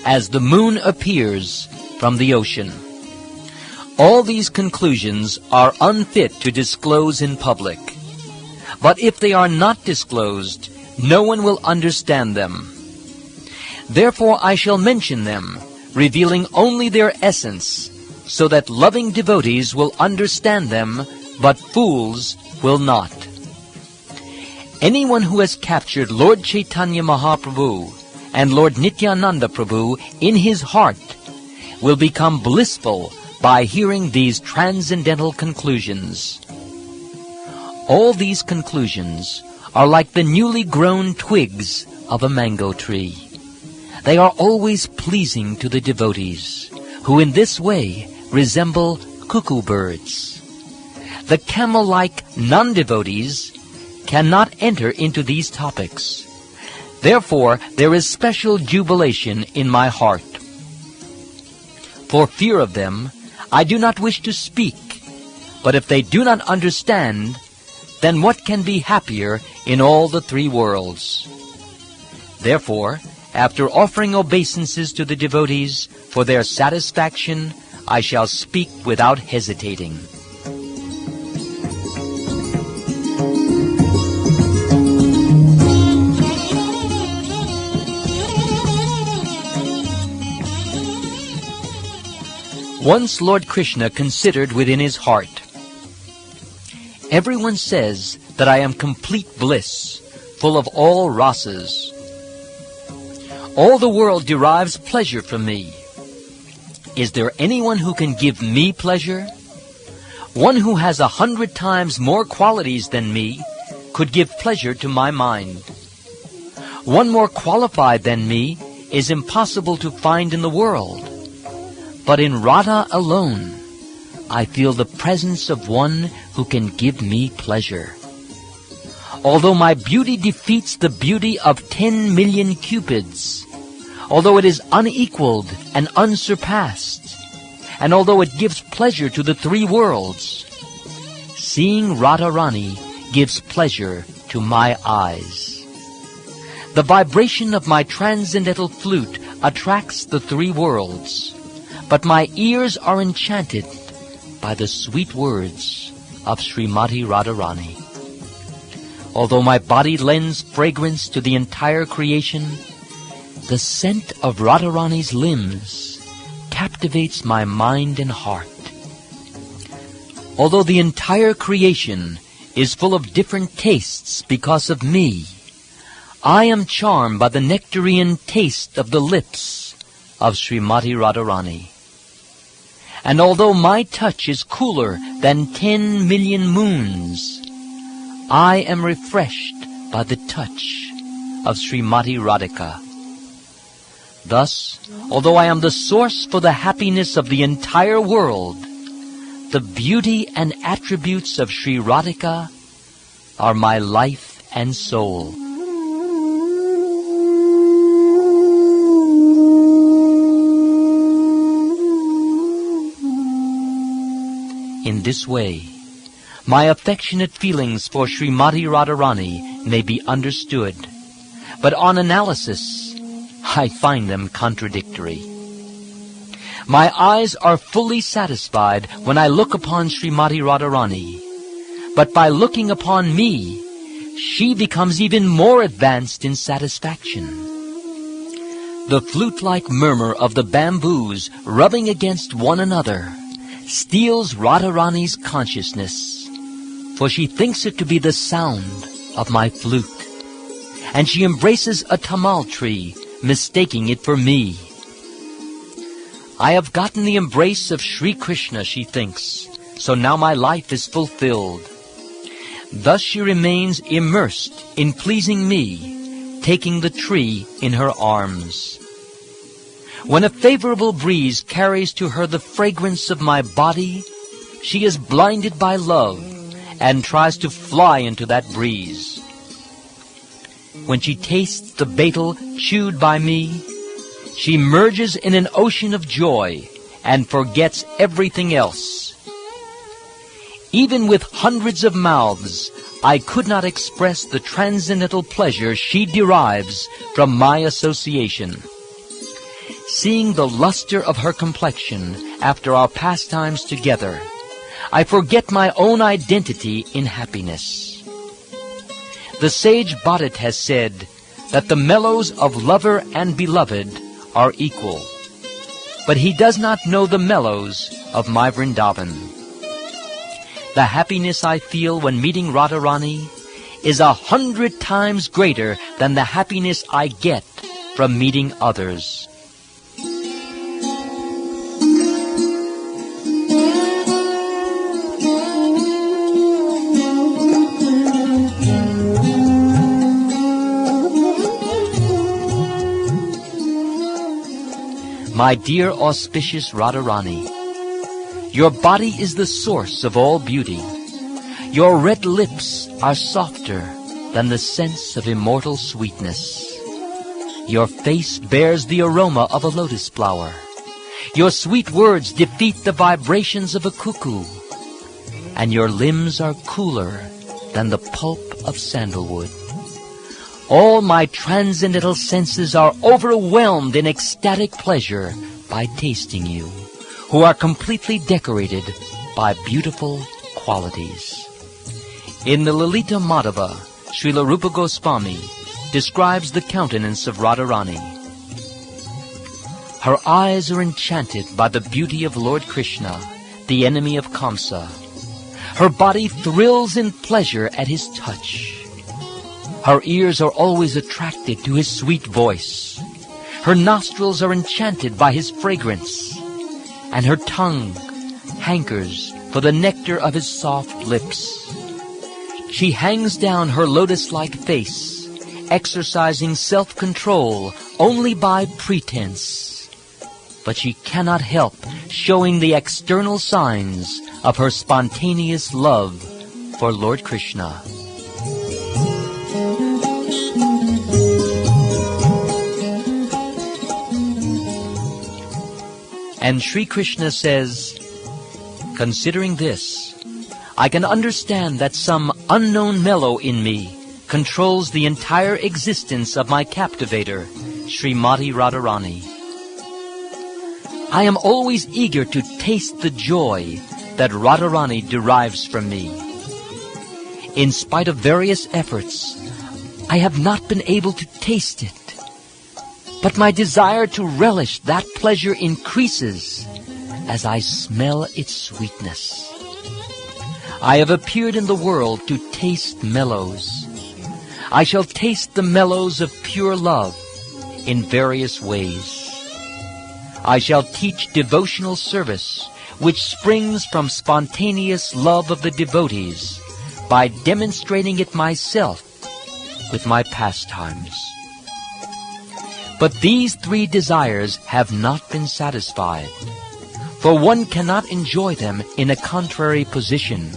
A: as the moon appears from the ocean. All these conclusions are unfit to disclose in public. But if they are not disclosed, no one will understand them. Therefore I shall mention them, revealing only their essence, so that loving devotees will understand them, but fools will not. Anyone who has captured Lord Chaitanya Mahaprabhu and Lord Nityananda Prabhu in his heart will become blissful by hearing these transcendental conclusions. All these conclusions are like the newly grown twigs of a mango tree. They are always pleasing to the devotees, who in this way resemble cuckoo birds. The camel-like non-devotees cannot enter into these topics. Therefore, there is special jubilation in my heart. For fear of them, I do not wish to speak, but if they do not understand, then what can be happier in all the three worlds? Therefore, after offering obeisances to the devotees for their satisfaction, I shall speak without hesitating. Once Lord Krishna considered within his heart, "Everyone says that I am complete bliss, full of all rasas. All the world derives pleasure from me. Is there anyone who can give me pleasure? One who has 100 times more qualities than me could give pleasure to my mind. One more qualified than me is impossible to find in the world. But in Radha alone, I feel the presence of one who can give me pleasure. Although my beauty defeats the beauty of 10 million cupids, although it is unequaled and unsurpassed, and although it gives pleasure to the three worlds, seeing Radharani gives pleasure to my eyes. The vibration of my transcendental flute attracts the three worlds, but my ears are enchanted by the sweet words of Srimati Radharani. Although my body lends fragrance to the entire creation, the scent of Radharani's limbs captivates my mind and heart. Although the entire creation is full of different tastes because of me, I am charmed by the nectarine taste of the lips of Srimati Radharani. And although my touch is cooler than 10 million moons, I am refreshed by the touch of Srimati Radhika. Thus, although I am the source for the happiness of the entire world, the beauty and attributes of Sri Radhika are my life and soul. In this way, my affectionate feelings for Srimati Radharani may be understood, but on analysis, I find them contradictory. My eyes are fully satisfied when I look upon Srimati Radharani, but by looking upon me, she becomes even more advanced in satisfaction. The flute-like murmur of the bamboos rubbing against one another steals Radharani's consciousness, for she thinks it to be the sound of my flute, and she embraces a tamal tree, mistaking it for me. I have gotten the embrace of Sri Krishna, she thinks, so now my life is fulfilled. Thus she remains immersed in pleasing me, taking the tree in her arms. When a favorable breeze carries to her the fragrance of my body, she is blinded by love and tries to fly into that breeze. When she tastes the betel chewed by me, she merges in an ocean of joy and forgets everything else. Even with hundreds of mouths, I could not express the transcendental pleasure she derives from my association. Seeing the luster of her complexion after our pastimes together, I forget my own identity in happiness. The sage Bharat has said that the mellows of lover and beloved are equal, but he does not know the mellows of my Vrindavan. The happiness I feel when meeting Radharani is 100 times greater than the happiness I get from meeting others. my dear auspicious Radharani, your body is the source of all beauty. Your red lips are softer than the sense of immortal sweetness. Your face bears the aroma of a lotus flower. Your sweet words defeat the vibrations of a cuckoo. And your limbs are cooler than the pulp of sandalwood. All my transcendental senses are overwhelmed in ecstatic pleasure by tasting you, who are completely decorated by beautiful qualities. In the Lalita Madhava, Srila Rupa Goswami describes the countenance of Radharani. Her eyes are enchanted by the beauty of Lord Krishna, the enemy of Kamsa. Her body thrills in pleasure at his touch. Her ears are always attracted to his sweet voice. Her nostrils are enchanted by his fragrance, and her tongue hankers for the nectar of his soft lips. She hangs down her lotus-like face, exercising self-control only by pretense. But she cannot help showing the external signs of her spontaneous love for Lord Krishna. And Sri Krishna says, considering this, I can understand that some unknown mellow in me controls the entire existence of my captivator, Srimati Radharani. I am always eager to taste the joy that Radharani derives from me. In spite of various efforts, I have not been able to taste it. But my desire to relish that pleasure increases as I smell its sweetness. I have appeared in the world to taste mellows. I shall taste the mellows of pure love in various ways. I shall teach devotional service, which springs from spontaneous love of the devotees, by demonstrating it myself with my pastimes. But these three desires have not been satisfied, for one cannot enjoy them in a contrary position.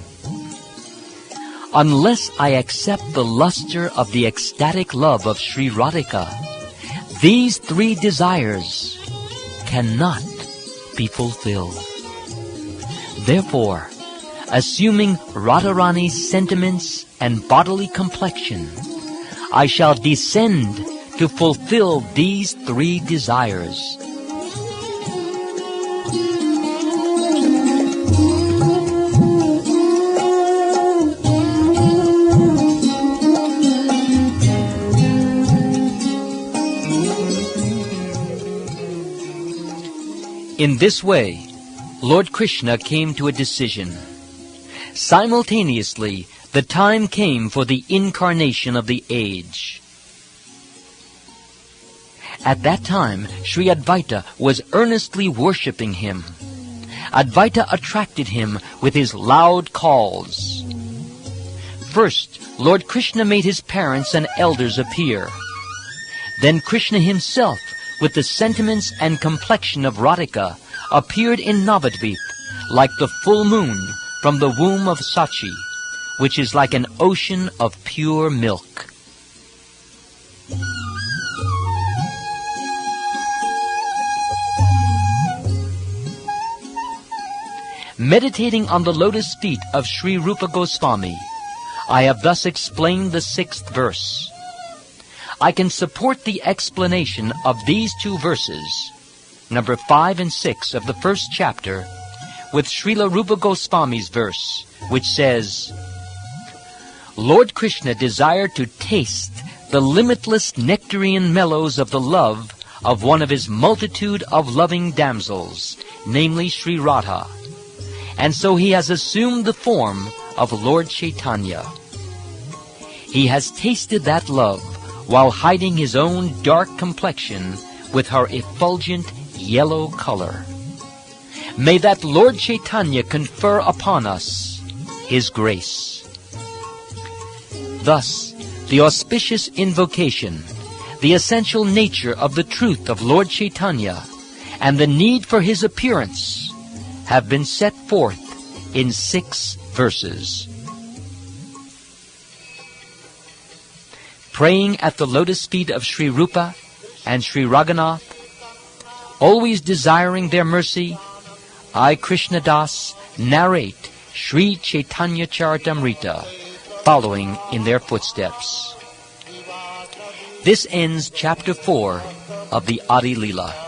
A: Unless I accept the luster of the ecstatic love of Sri Radhika, these three desires cannot be fulfilled. Therefore, assuming Radharani's sentiments and bodily complexion, I shall descend to fulfill these three desires. In this way, Lord Krishna came to a decision. Simultaneously, the time came for the incarnation of the age. At that time, Sri Advaita was earnestly worshipping him. Advaita attracted him with his loud calls. First, Lord Krishna made his parents and elders appear. Then Krishna himself, with the sentiments and complexion of Radhika, appeared in Navadvip like the full moon from the womb of Sachi, which is like an ocean of pure milk. Meditating on the lotus feet of Sri Rupa Goswami, I have thus explained the 6th verse. I can support the explanation of these two verses, number 5 and 6 of the 1st chapter, with Srila Rupa Goswami's verse, which says, Lord Krishna desired to taste the limitless nectarian mellows of the love of one of his multitude of loving damsels, namely Sri Radha, and so he has assumed the form of Lord Caitanya. He has tasted that love while hiding his own dark complexion with her effulgent yellow color. May that Lord Caitanya confer upon us his grace. Thus, the auspicious invocation, the essential nature of the truth of Lord Caitanya, and the need for his appearance have been set forth in 6 verses. Praying at the lotus feet of Sri Rupa and Sri Raghunath, always desiring their mercy, I, Krishna Das, narrate Sri Caitanya Caritamrita, following in their footsteps. This ends Chapter 4 of the Adi Lila.